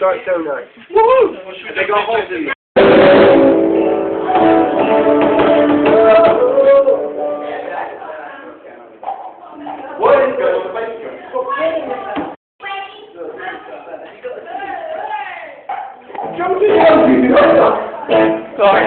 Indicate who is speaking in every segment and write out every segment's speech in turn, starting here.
Speaker 1: dark donut. Woohoo! They got hold of you. What is going on the bacon? Jump in! Sorry.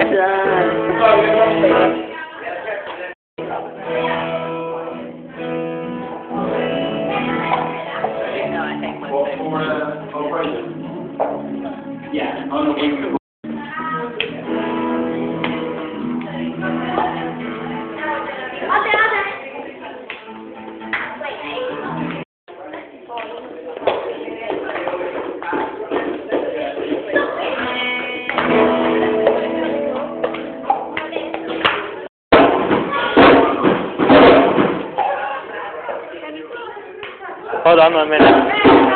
Speaker 1: Yeah, I'm not even.
Speaker 2: Hold on 1 minute.